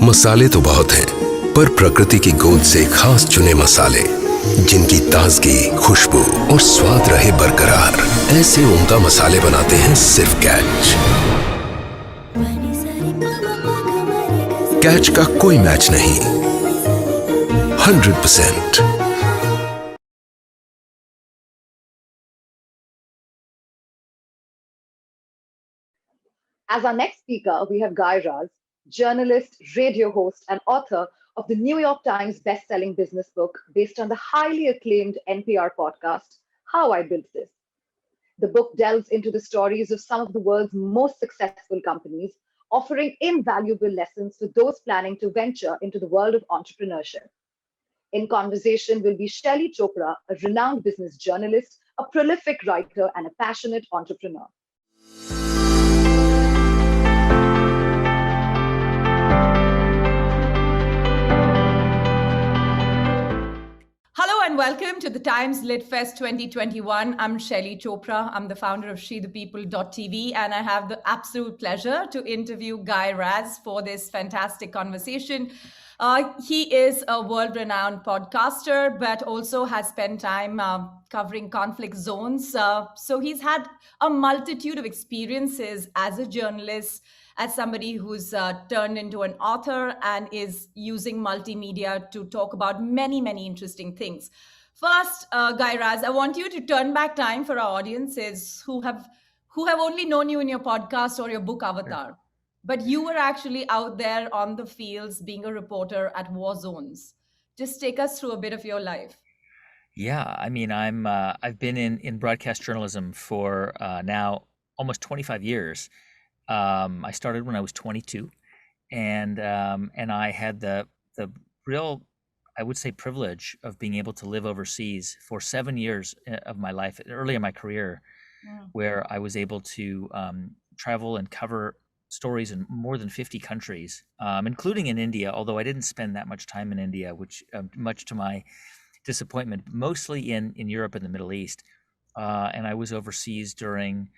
मसाले तो बहुत हैं, पर प्रकृति की गोद से खास चुने मसाले जिनकी ताजगी, खुशबू और स्वाद रहे बरकरार, ऐसे उम्दा मसाले बनाते हैं सिर्फ कैच। कैच का कोई मैच नहीं, 100%। As our next speaker, we have Guy Raz, journalist, radio host, and author of the New York Times best-selling business book based on the highly acclaimed NPR podcast, How I Built This. The book delves into the stories of some of the world's most successful companies, offering invaluable lessons for those planning to venture into the world of entrepreneurship. In conversation will be Shelley Chopra, a renowned business journalist, a prolific writer, and a passionate entrepreneur. Hello and welcome to the Times LitFest 2021. I'm Shelley Chopra. I'm the founder of SheThePeople.tv, and I have the absolute pleasure to interview Guy Raz for this fantastic conversation. He is a world-renowned podcaster, but also has spent time covering conflict zones. So he's had a multitude of experiences as a journalist, as somebody who's turned into an author and is using multimedia to talk about many, many interesting things. First, Guy Raz, I want you to turn back time for our audiences who have only known you in your podcast or your book Avatar. But you were actually out there on the fields being a reporter at war zones. Just take us through a bit of your life. Yeah, I mean, I've been in broadcast journalism for now almost 25 years. I started when I was 22, and I had the real, I would say, privilege of being able to live overseas for 7 years of my life, early in my career, where I was able to travel and cover stories in more than 50 countries, including in India, although I didn't spend that much time in India, which much to my disappointment, mostly in Europe and the Middle East. And I was overseas during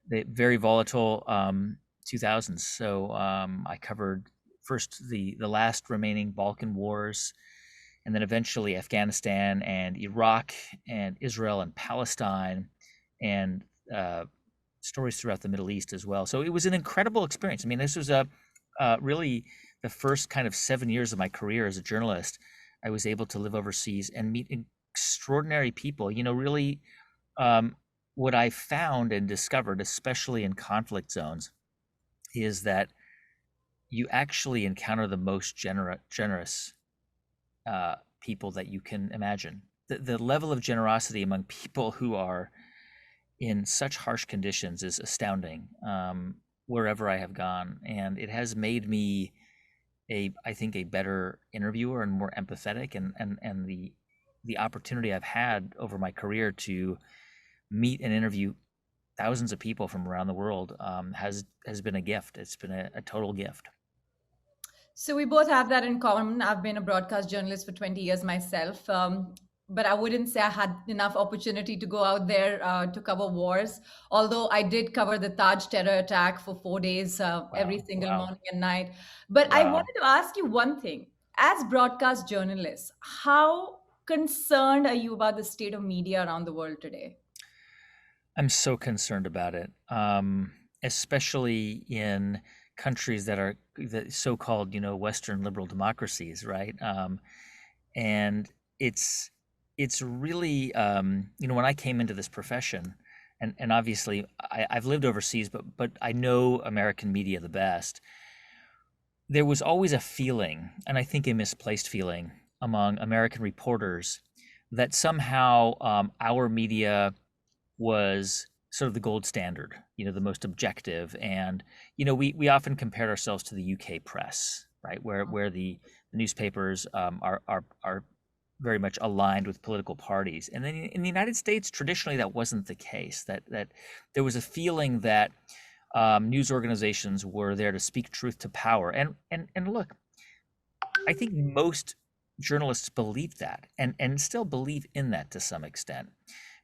the very volatile 2000s. So I covered first the last remaining Balkan wars, and then eventually Afghanistan and Iraq and Israel and Palestine, and stories throughout the Middle East as well. So it was an incredible experience. I mean, this was really the first kind of 7 years of my career as a journalist. I was able to live overseas and meet extraordinary people. You know, really, what I found and discovered, especially in conflict zones, is that you actually encounter the most generous people that you can imagine. The level of generosity among people who are in such harsh conditions is astounding, wherever I have gone. And it has made me I think a better interviewer and more empathetic, and the opportunity I've had over my career to meet and interview thousands of people from around the world has been a gift. It's been a total gift. So we both have that in common. I've been a broadcast journalist for 20 years myself, but I wouldn't say I had enough opportunity to go out there to cover wars, although I did cover the Taj terror attack for 4 days, every single morning and night. But I wanted to ask you one thing. As broadcast journalists, how concerned are you about the state of media around the world today? I'm so concerned about it, especially in countries that are the so-called, Western liberal democracies, right? And it's really, when I came into this profession, and obviously I've lived overseas, but I know American media the best. There was always a feeling, and I think a misplaced feeling, among American reporters that somehow our media was sort of the gold standard, the most objective. And, we often compared ourselves to the UK press, right? Where the newspapers are very much aligned with political parties. And then in the United States, traditionally, that wasn't the case, that there was a feeling that news organizations were there to speak truth to power. And look, I think most journalists believe that and still believe in that to some extent.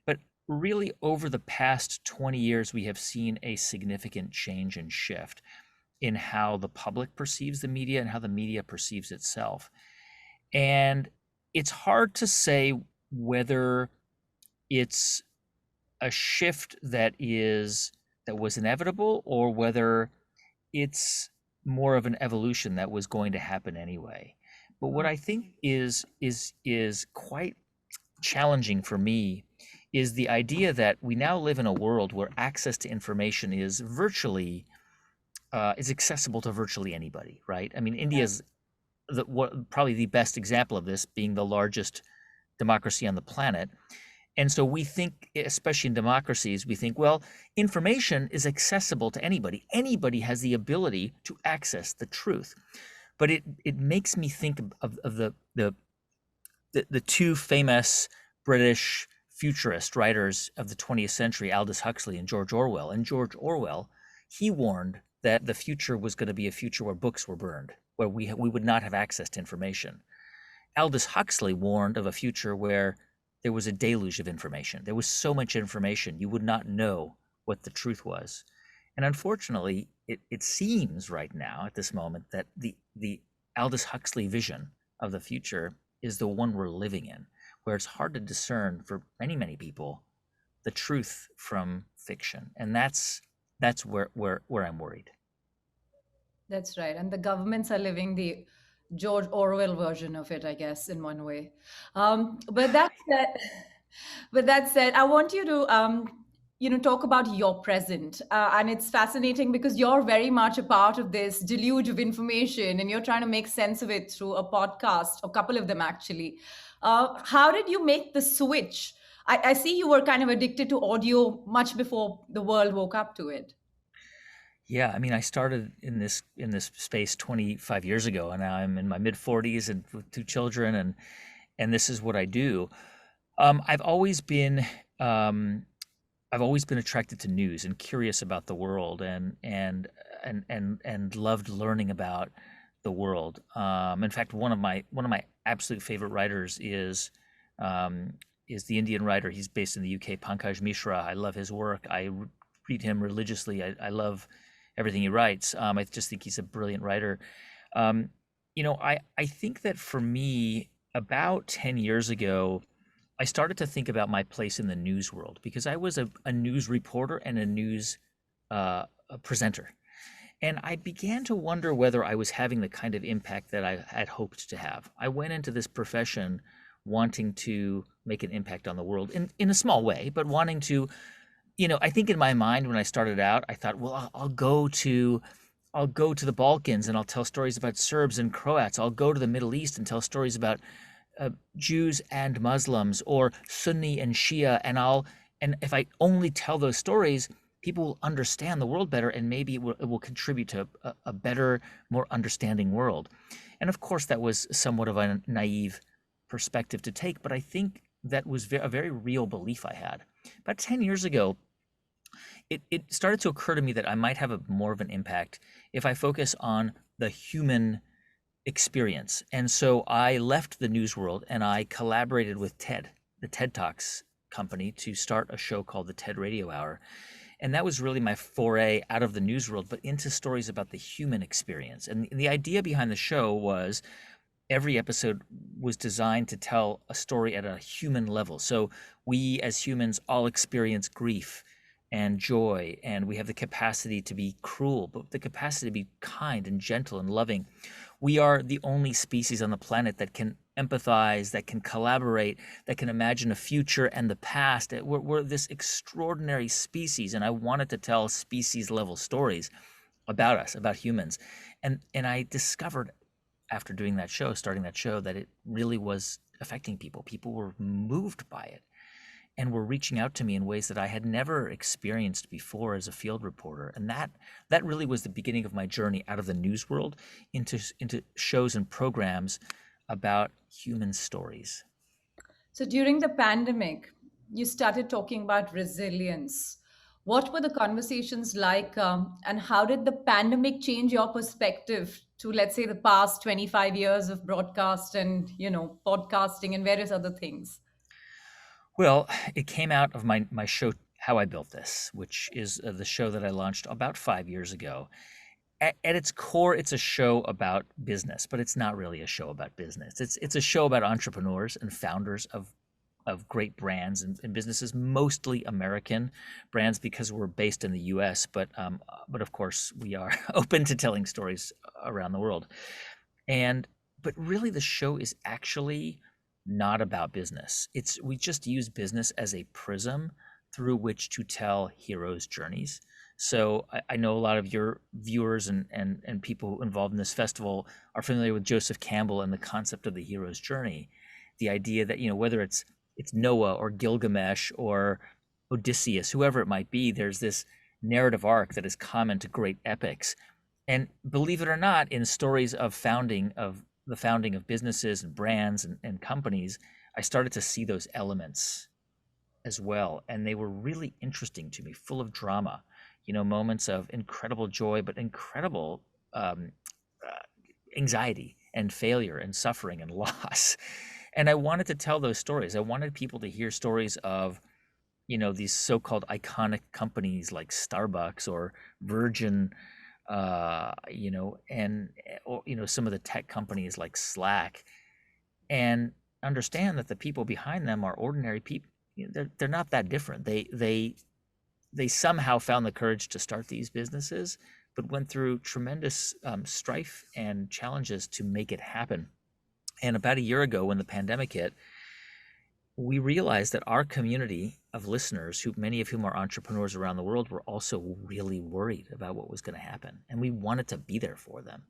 But really, over the past 20 years, we have seen a significant change and shift. in how the public perceives the media and how the media perceives itself. And it's hard to say whether it's a shift that was inevitable, or whether it's more of an evolution that was going to happen anyway. But what I think is quite challenging for me is the idea that we now live in a world where access to information is virtually is accessible to virtually anybody, right? I mean, India's probably the best example of this, being the largest democracy on the planet. And so we think, especially in democracies, we think, well, information is accessible to anybody. Anybody has the ability to access the truth. But it makes me think of the two famous British futurist writers of the 20th century, Aldous Huxley and George Orwell. And George Orwell, he warned that the future was going to be a future where books were burned, where we would not have access to information. Aldous Huxley warned of a future where there was a deluge of information. There was so much information, you would not know what the truth was. And unfortunately, it seems right now at this moment that the Aldous Huxley vision of the future is the one we're living in, where it's hard to discern for many, many people the truth from fiction. And that's where I'm worried. That's right. And the governments are living the George Orwell version of it, I guess, in one way. But that said, I want you to, talk about your present. And it's fascinating because you're very much a part of this deluge of information and you're trying to make sense of it through a podcast, a couple of them actually. How did you make the switch? I see you were kind of addicted to audio much before the world woke up to it. Yeah, I mean, I started in this space 25 years ago, and now I'm in my mid 40s and with two children, and this is what I do. I've always been attracted to news and curious about the world, and loved learning about the world. In fact, one of my absolute favorite writers is the Indian writer. He's based in the UK, Pankaj Mishra. I love his work. I read him religiously. I love everything he writes. I just think he's a brilliant writer. I think that for me, about 10 years ago, I started to think about my place in the news world, because I was a news reporter and a news a presenter. And I began to wonder whether I was having the kind of impact that I had hoped to have. I went into this profession wanting to make an impact on the world in a small way, but wanting to, I think in my mind when I started out, I thought, well, I'll go to the Balkans and I'll tell stories about Serbs and Croats. I'll go to the Middle East and tell stories about Jews and Muslims, or Sunni and Shia, and if I only tell those stories, people will understand the world better, and maybe it will contribute to a better, more understanding world. And of course, that was somewhat of a naive perspective to take, but I think that was a very real belief I had. About 10 years ago, it started to occur to me that I might have more of an impact if I focus on the human experience. And so I left the news world and I collaborated with TED, the TED Talks company, to start a show called the TED Radio Hour. And that was really my foray out of the news world, but into stories about the human experience. And the idea behind the show was every episode was designed to tell a story at a human level. So we as humans all experience grief and joy, and we have the capacity to be cruel, but the capacity to be kind and gentle and loving. We are the only species on the planet that can empathize, that can collaborate, that can imagine a future and the past. We're this extraordinary species, and I wanted to tell species level stories about us, about humans. And I discovered after doing that show, starting that show, that it really was affecting people. People were moved by it and were reaching out to me in ways that I had never experienced before as a field reporter. And that really was the beginning of my journey out of the news world into shows and programs about human stories. So during the pandemic, you started talking about resilience. What were the conversations like, and how did the pandemic change your perspective to, let's say, the past 25 years of broadcast and, podcasting and various other things? Well, it came out of my show, How I Built This, which is the show that I launched about 5 years ago. at its core, it's a show about business, but it's not really a show about business. It's a show about entrepreneurs and founders of great brands and businesses, mostly American brands because we're based in the U.S. But of course we are open to telling stories around the world. And but really, the show is actually not about business. We just use business as a prism through which to tell heroes' journeys. So I know a lot of your viewers and people involved in this festival are familiar with Joseph Campbell and the concept of the hero's journey. The idea that, whether it's Noah or Gilgamesh or Odysseus, whoever it might be, there's this narrative arc that is common to great epics. And believe it or not, in stories of the founding of businesses and brands and companies, I started to see those elements as well. And they were really interesting to me, full of drama, moments of incredible joy, but incredible anxiety and failure and suffering and loss. And I wanted to tell those stories. I wanted people to hear stories of, these so-called iconic companies like Starbucks or Virgin, some of the tech companies like Slack, and understand that the people behind them are ordinary people. They're not that different. They somehow found the courage to start these businesses, but went through tremendous strife and challenges to make it happen. And about a year ago, when the pandemic hit, we realized that our community of listeners, many of whom are entrepreneurs around the world, were also really worried about what was going to happen. And we wanted to be there for them.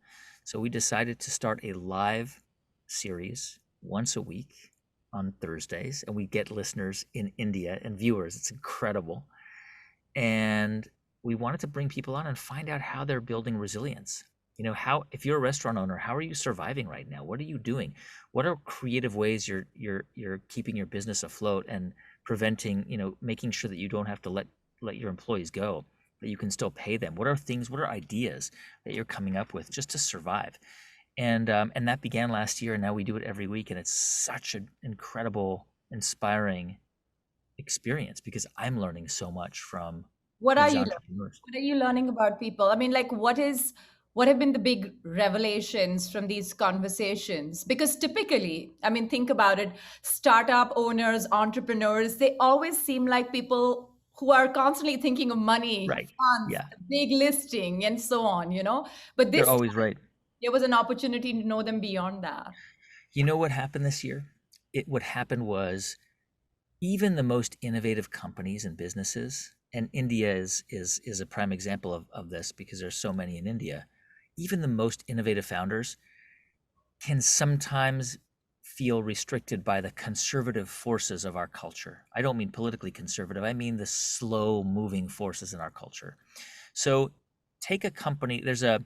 So we decided to start a live series once a week on Thursdays. And we get listeners in India and viewers. It's incredible. And we wanted to bring people on and find out how they're building resilience. If you're a restaurant owner, how are you surviving right now? What are you doing? What are creative ways you're keeping your business afloat and preventing, making sure that you don't have to let your employees go, that you can still pay them? What are ideas that you're coming up with just to survive? And that began last year, and now we do it every week, and it's such an incredible, inspiring experience because I'm learning so much from What are these you entrepreneurs. what are you learning about people? I mean, like what have been the big revelations from these conversations? Because typically, I mean, think about it, startup owners, entrepreneurs, they always seem like people who are constantly thinking of money, Right. funds, Yeah. big listing, and so on, But this They're always right. there was an opportunity to know them beyond that. You know what happened this year? What happened was even the most innovative companies and businesses, and India is a prime example of this because there's so many in India, even the most innovative founders can sometimes feel restricted by the conservative forces of our culture. I don't mean politically conservative. I mean the slow moving forces in our culture. So take a company, there's a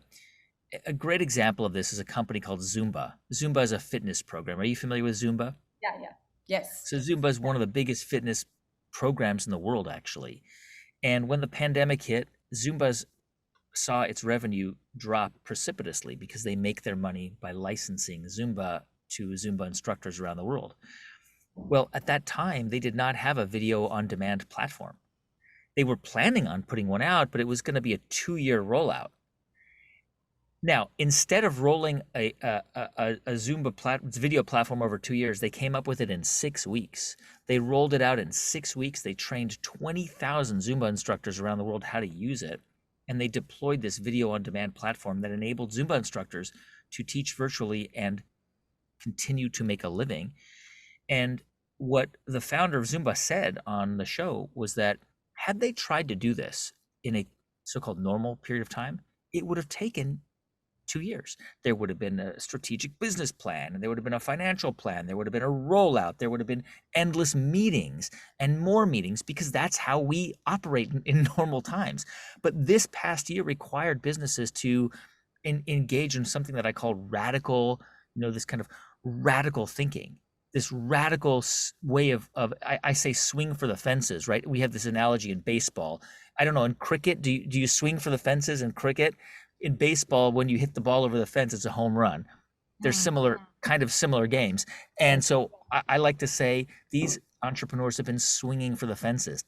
great example of this is a company called Zumba. Zumba is a fitness program. Are you familiar with Zumba? Yeah. Yes. So Zumba is one of the biggest fitness programs in the world, actually. And when the pandemic hit, Zumba saw its revenue drop precipitously because they make their money by licensing Zumba to Zumba instructors around the world. Well, at that time, they did not have a video on demand platform. They were planning on putting one out, but it was going to be a 2-year rollout. Now, instead of rolling a Zumba video platform over 2 years, they came up with it in 6 weeks. They rolled it out in 6 weeks. They trained 20,000 Zumba instructors around the world how to use it. And they deployed this video on demand platform that enabled Zumba instructors to teach virtually and continue to make a living. And what the founder of Zumba said on the show was that had they tried to do this in a so-called normal period of time, it would have taken 2 years. There would have been a strategic business plan, and there would have been a financial plan. There would have been a rollout. There would have been endless meetings and more meetings because that's how we operate in normal times. But this past year required businesses to engage in something that I call radical, this kind of radical thinking, this radical way of I say swing for the fences, right? We have this analogy in baseball. I don't know, in cricket, do you swing for the fences in cricket? In baseball, when you hit the ball over the fence, it's a home run. They're similar games. And so I like to say these entrepreneurs have been swinging for the fences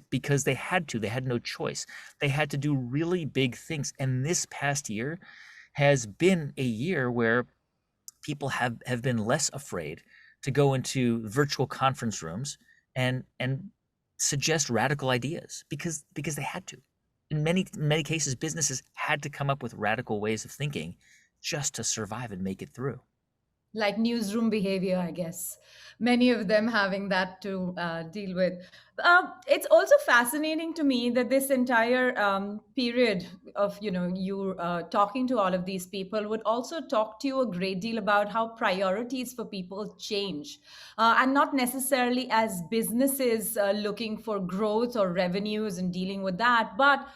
because they had no choice. They had to do really big things. And this past year has been a year where people have been less afraid to go into virtual conference rooms and suggest radical ideas because they had to. In many cases, businesses had to come up with radical ways of thinking just to survive and make it through. Like newsroom behavior, I guess. Many of them having that to deal with. It's also fascinating to me that this entire period of you talking to all of these people would also talk to you a great deal about how priorities for people change, and not necessarily as businesses looking for growth or revenues and dealing with that, but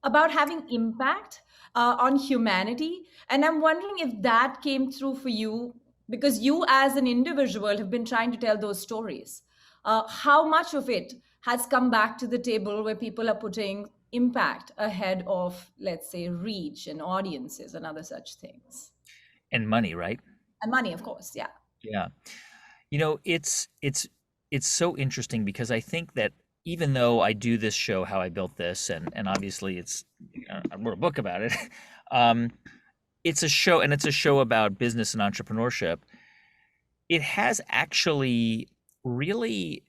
about having impact on humanity. And I'm wondering if that came through for you, because you as an individual have been trying to tell those stories. How much of it has come back to the table where people are putting impact ahead of, let's say, reach and audiences and other such things? And money, right? And money, of course, yeah. Yeah. It's so interesting because I think that even though I do this show, How I Built This, and obviously I wrote a book about it. um, it's a show, and it's a show about business and entrepreneurship. It has actually really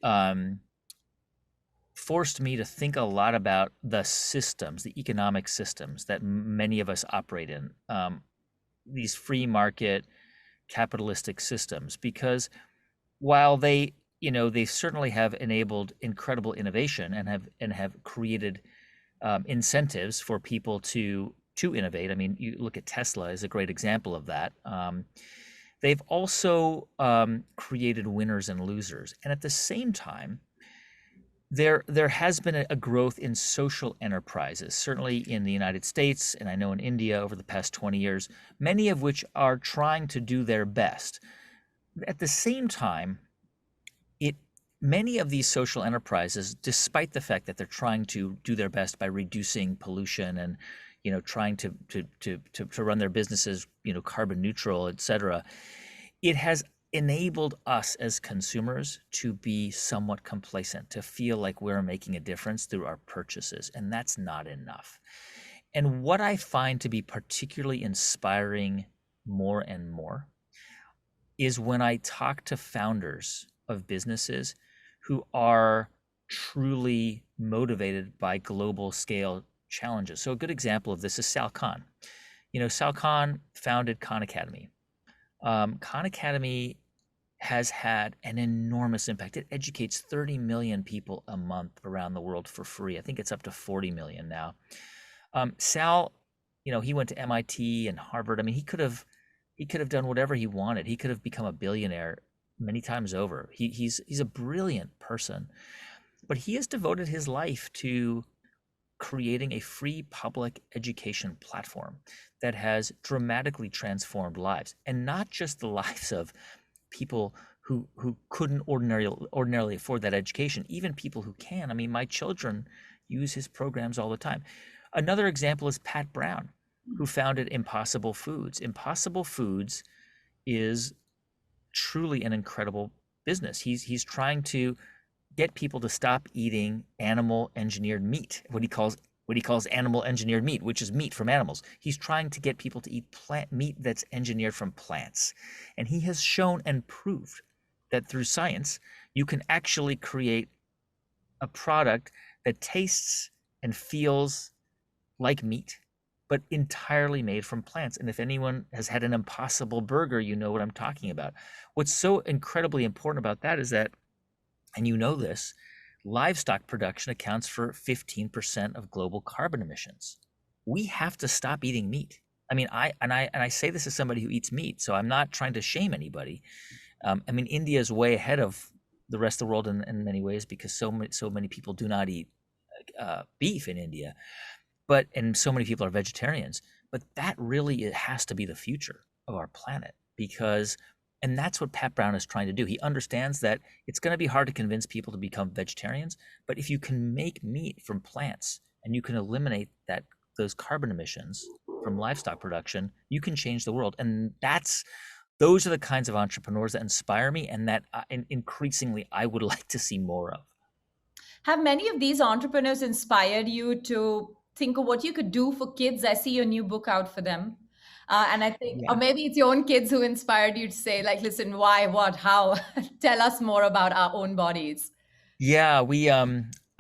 forced me to think a lot about the systems, the economic systems that many of us operate in, these free market capitalistic systems, because while they certainly have enabled incredible innovation and have created incentives for people to innovate. I mean, you look at Tesla as a great example of that. They've also created winners and losers, and at the same time, there has been a growth in social enterprises, certainly in the United States, and I know in India over the past 20 years, many of which are trying to do their best. At the same time, it many of these social enterprises, despite the fact that they're trying to do their best by reducing pollution and trying to run their businesses carbon neutral, et cetera, it has enabled us as consumers to be somewhat complacent, to feel like we're making a difference through our purchases, and that's not enough. And what I find to be particularly inspiring more and more is when I talk to founders of businesses who are truly motivated by global scale challenges. So a good example of this is Sal Khan. Sal Khan founded Khan Academy. Khan Academy has had an enormous impact. It educates 30 million people a month around the world for free. I think it's up to 40 million now. Sal, he went to MIT and Harvard. I mean, he could have done whatever he wanted. He could have become a billionaire many times over. He's a brilliant person, but he has devoted his life to creating a free public education platform that has dramatically transformed lives, and not just the lives of people who couldn't ordinarily afford that education, even people who can. I mean, my children use his programs all the time. Another example is Pat Brown, who founded Impossible Foods. Impossible Foods is truly an incredible business. He's trying to get people to stop eating animal engineered meat, what he calls animal engineered meat, which is meat from animals. He's trying to get people to eat plant meat that's engineered from plants. And he has shown and proved that through science, you can actually create a product that tastes and feels like meat, but entirely made from plants. And if anyone has had an Impossible Burger, you know what I'm talking about. What's so incredibly important about that is that, and you know this, livestock production accounts for 15% of global carbon emissions. We have to stop eating meat. I mean, I say this as somebody who eats meat, so I'm not trying to shame anybody. I mean, India is way ahead of the rest of the world in many ways, because so many people do not eat beef in India, and so many people are vegetarians. But that really, it has to be the future of our planet, and that's what Pat Brown is trying to do. He understands that it's going to be hard to convince people to become vegetarians, but if you can make meat from plants and you can eliminate those carbon emissions from livestock production, you can change the world. And that's those are the kinds of entrepreneurs that inspire me, and that increasingly I would like to see more of. Have many of these entrepreneurs inspired you to think of what you could do for kids? I see your new book out for them. And I think, or Yeah. maybe it's your own kids who inspired you to say, like, listen, why, what, how? Tell us more about our own bodies. Yeah,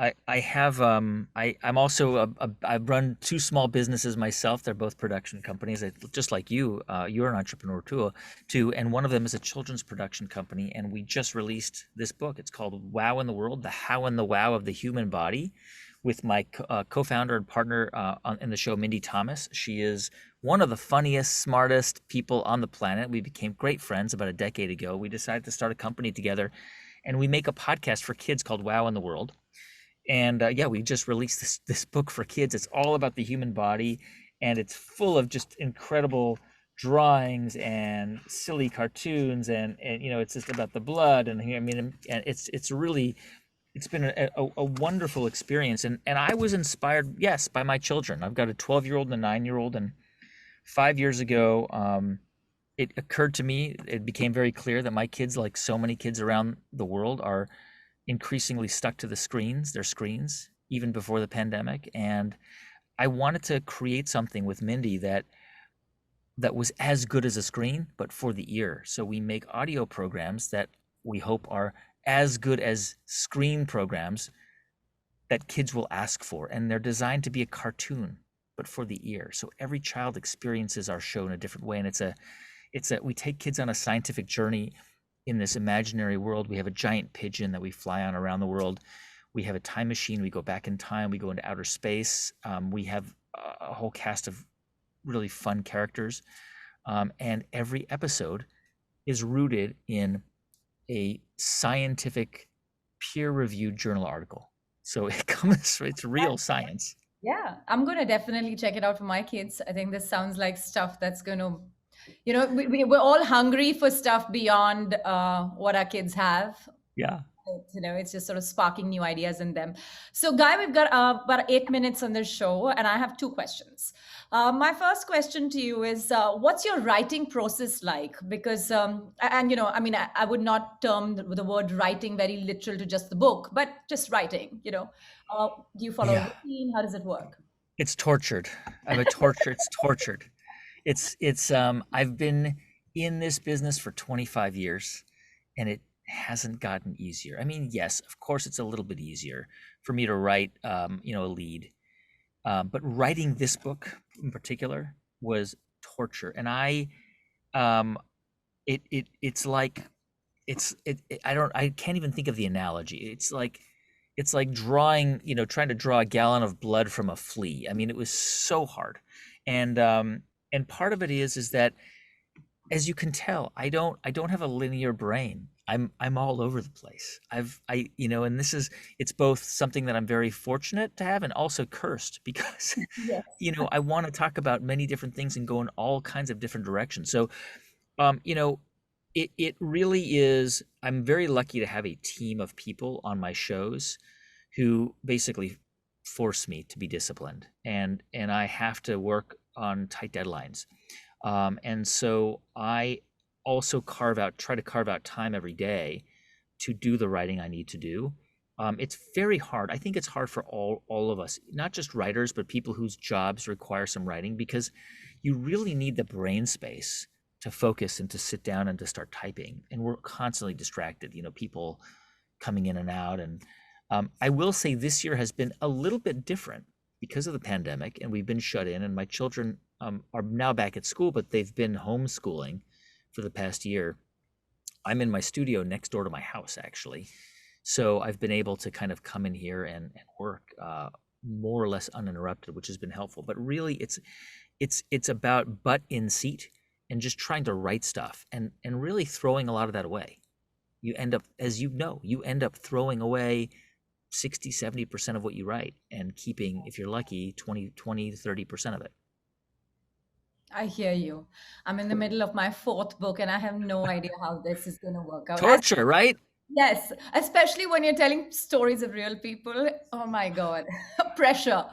I have I'm also I run two small businesses myself. They're both production companies. Just like you, you're an entrepreneur too, and one of them is a children's production company. And we just released this book. It's called Wow in the World: The How and the Wow of the Human Body, with my co-founder and partner in the show, Mindy Thomas. She is one of the funniest, smartest people on the planet. We became great friends about a decade ago. We decided to start a company together, and we make a podcast for kids called Wow in the World. And yeah, we just released this book for kids. It's all about the human body, and it's full of just incredible drawings and silly cartoons, and it's just about the blood, and I mean, and it's been a wonderful experience, and I was inspired, yes, by my children. I've got a 12-year-old and a 9-year-old, and 5 years ago, it occurred to me, it became very clear that my kids, like so many kids around the world, are increasingly stuck to their screens, even before the pandemic. And I wanted to create something with Mindy that was as good as a screen, but for the ear. So we make audio programs that we hope are as good as screen programs that kids will ask for. And they're designed to be a cartoon, but for the ear. So every child experiences our show in a different way. And we take kids on a scientific journey in this imaginary world. We have a giant pigeon that we fly on around the world. We have a time machine. We go back in time. We go into outer space. We have a whole cast of really fun characters. And every episode is rooted in a scientific peer-reviewed journal article. So it's real science. Yeah, I'm going to definitely check it out for my kids. I think this sounds like stuff that's going to, we're all hungry for stuff beyond what our kids have. Yeah. It's just sort of sparking new ideas in them. So, Guy, we've got about 8 minutes on this show, and I have two questions. My first question to you is, what's your writing process like? Because, I would not term the word writing very literal to just the book, but just writing, do you follow a routine? How does it work? It's tortured. It's tortured. I've been in this business for 25 years, and it hasn't gotten easier. I mean, yes, of course, it's a little bit easier for me to write, a lead. But writing this book in particular was torture. And I can't even think of the analogy. It's like drawing, trying to draw a gallon of blood from a flea. I mean, it was so hard. And part of it is that, as you can tell, I don't have a linear brain. I'm all over the place. And it's both something that I'm very fortunate to have and also cursed, because, Yes. I want to talk about many different things and go in all kinds of different directions. So, it really is, I'm very lucky to have a team of people on my shows who basically force me to be disciplined, and I have to work on tight deadlines. And so I also try to carve out time every day to do the writing I need to do. It's very hard. I think it's hard for all of us, not just writers, but people whose jobs require some writing, because you really need the brain space to focus and to sit down and to start typing. And we're constantly distracted, people coming in and out. And I will say this year has been a little bit different because of the pandemic, and we've been shut in, and my children are now back at school, but they've been homeschooling for the past year. I'm in my studio next door to my house, actually. So I've been able to kind of come in here and work more or less uninterrupted, which has been helpful. But really, it's about butt in seat and just trying to write stuff and really throwing a lot of that away. You end up, as you end up throwing away 60, 70% of what you write and keeping, if you're lucky, 20 to 30% of it. I hear you. I'm in the middle of my fourth book, and I have no idea how this is going to work out. Torture, right? Yes, especially when you're telling stories of real people. Oh my God, pressure.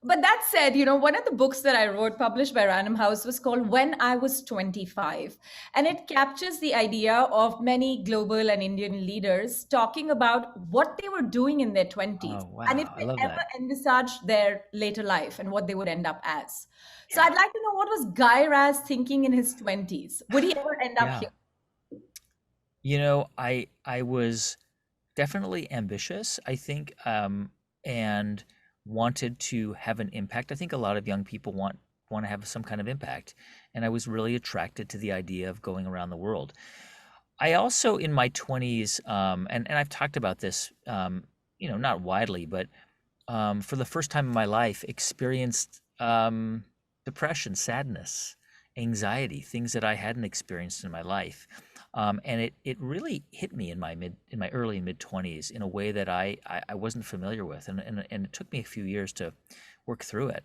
But that said, one of the books that I wrote, published by Random House, was called When I Was 25. And it captures the idea of many global and Indian leaders talking about what they were doing in their 20s Oh, and if wow. I they love that. ever envisaged their later life and what they would end up as. So Yeah. I'd like to know, what was Guy Raz thinking in his 20s? Would he ever end up Yeah. here? I was definitely ambitious, I think, and wanted to have an impact. I think a lot of young people want to have some kind of impact, and I was really attracted to the idea of going around the world. I also, in my 20s, and I've talked about this, not widely, but for the first time in my life, experienced depression, sadness, anxiety, things that I hadn't experienced in my life. And it really hit me in my early and mid 20s in a way that I wasn't familiar with, and it took me a few years to work through it.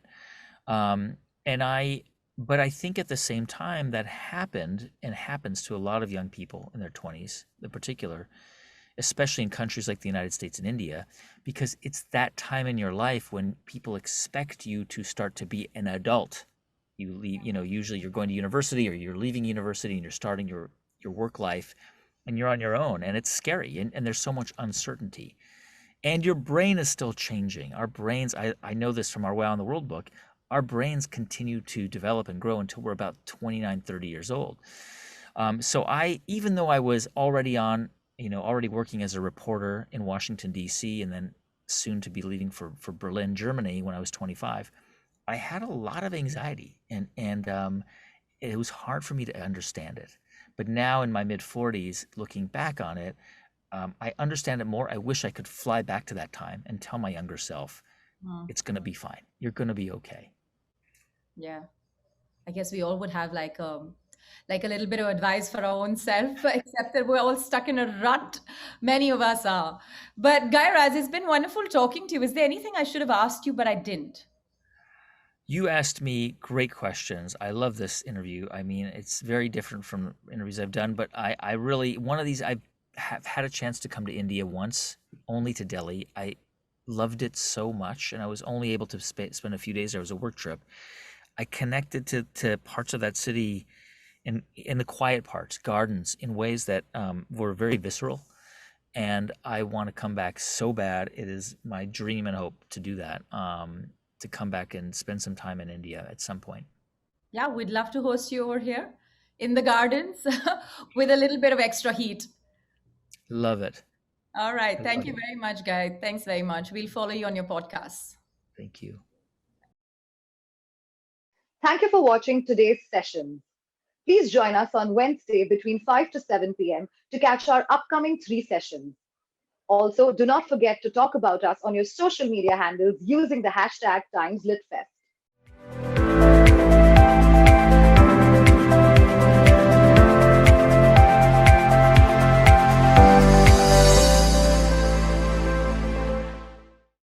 Um, and I but I think at the same time that happened and happens to a lot of young people in their 20s in particular, especially in countries like the United States and India, because it's that time in your life when people expect you to start to be an adult. You leave, usually you're going to university or you're leaving university and you're starting your work life and you're on your own, and it's scary, and there's so much uncertainty. And your brain is still changing. Our brains, I know this from our Wow in the World book, our brains continue to develop and grow until we're about 29, 30 years old. So even though I was already working as a reporter in Washington, D.C., and then soon to be leaving for Berlin, Germany when I was 25, I had a lot of anxiety, and it was hard for me to understand it. But now in my mid 40s, looking back on it, I understand it more. I wish I could fly back to that time and tell my younger self, Mm, it's going to be fine. You're going to be okay. yeah. I guess we all would have like a little bit of advice for our own self, except that we're all stuck in a rut. Many of us are. But Guy Raz, it's been wonderful talking to you. Is there anything I should have asked you, but I didn't? You asked me great questions. I love this interview. I mean, it's very different from interviews I've done, but I really, one of these, I have had a chance to come to India once, only to Delhi. I loved it so much, and I was only able to spend a few days there. It was a work trip. I connected to parts of that city in the quiet parts, gardens, in ways that were very visceral. And I want to come back so bad. It is my dream and hope to do that, to come back and spend some time in India at some point. Yeah, we'd love to host you over here in the gardens with a little bit of extra heat. Love it. All right. I Thank love you it. very much, Guy. Thanks very much. We'll follow you on your podcasts. Thank you. Thank you for watching today's session. Please join us on Wednesday between 5 to 7 p.m. to catch our upcoming 3 sessions. Also, do not forget to talk about us on your social media handles using the hashtag TimesLitFest.